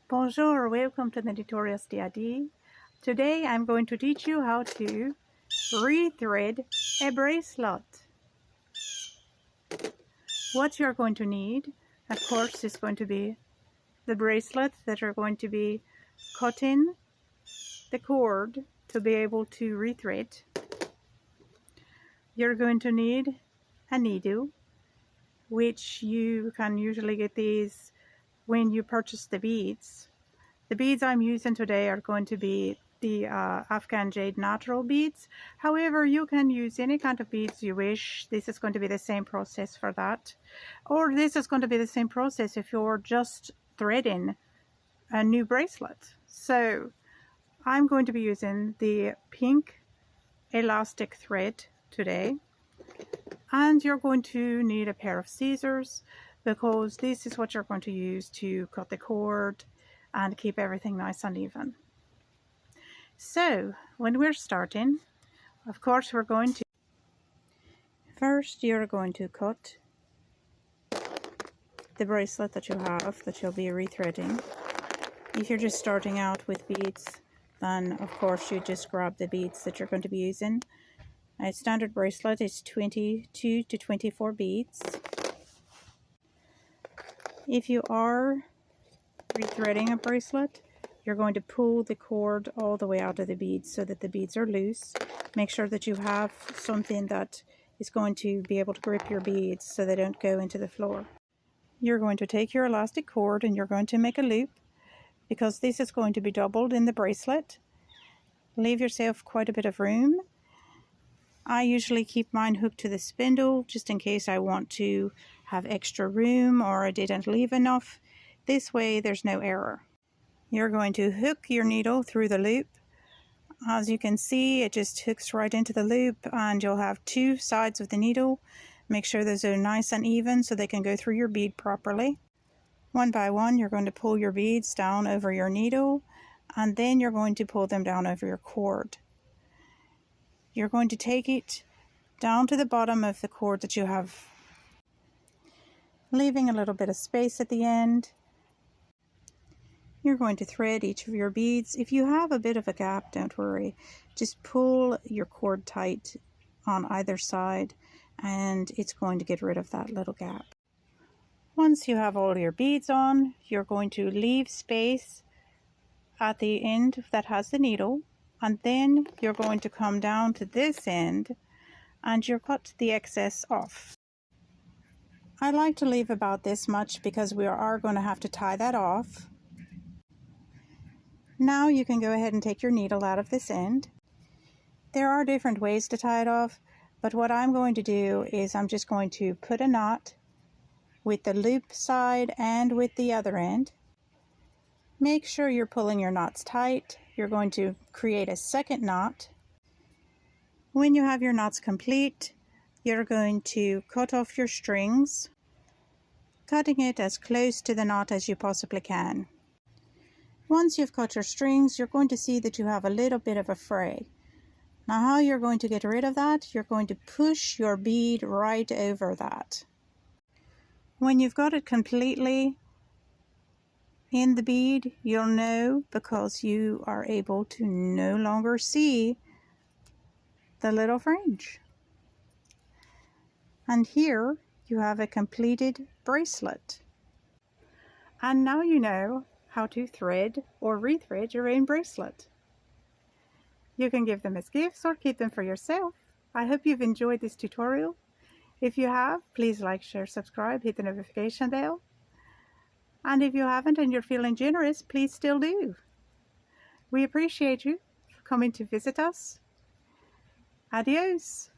Bonjour, welcome to the tutorials D.I.D. Today I'm going to teach you how to rethread a bracelet. What you're going to need, of course, is going to be the bracelet that you're going to be cutting the cord to be able to rethread. You're going to need a needle, which you can usually get these when you purchase the beads. The beads I'm using today are going to be the Afghan jade natural beads. However, you can use any kind of beads you wish. This is going to be the same process for that. Or this is going to be the same process if you're just threading a new bracelet. So I'm going to be using the pink elastic thread today. And you're going to need a pair of scissors because this is what you're going to use to cut the cord and keep everything nice and even. So when we're starting, of course, you're going to cut the bracelet that you have that you'll be rethreading. If you're just starting out with beads, then of course you just grab the beads that you're going to be using. A standard bracelet is 22 to 24 beads. If you are rethreading a bracelet, you're going to pull the cord all the way out of the beads so that the beads are loose. Make sure that you have something that is going to be able to grip your beads so they don't go into the floor. You're going to take your elastic cord and you're going to make a loop because this is going to be doubled in the bracelet. Leave yourself quite a bit of room. I usually keep mine hooked to the spindle just in case I want to have extra room or I didn't leave enough. This way there's no error. You're going to hook your needle through the loop. As you can see, it just hooks right into the loop and you'll have two sides of the needle. Make sure those are nice and even so they can go through your bead properly. One by one, you're going to pull your beads down over your needle and then you're going to pull them down over your cord. You're going to take it down to the bottom of the cord that you have, leaving a little bit of space at the end. You're going to thread each of your beads. If you have a bit of a gap, don't worry. Just pull your cord tight on either side and it's going to get rid of that little gap. Once you have all your beads on, you're going to leave space at the end that has the needle. And then you're going to come down to this end and you cut the excess off. I like to leave about this much because we are going to have to tie that off. Now you can go ahead and take your needle out of this end. There are different ways to tie it off, but what I'm going to do is I'm just going to put a knot with the loop side and with the other end. Make sure you're pulling your knots tight. You're going to create a second knot. When you have your knots complete, you're going to cut off your strings, cutting it as close to the knot as you possibly can. Once you've cut your strings, you're going to see that you have a little bit of a fray. Now how you're going to get rid of that, you're going to push your bead right over that. When you've got it completely in the bead, you'll know because you are able to no longer see the little fringe. And here you have a completed bracelet. And now you know how to thread or rethread your own bracelet. You can give them as gifts or keep them for yourself. I hope you've enjoyed this tutorial. If you have, please like, share, subscribe, hit the notification bell. And if you haven't and you're feeling generous, please still do. We appreciate you for coming to visit us. Adios.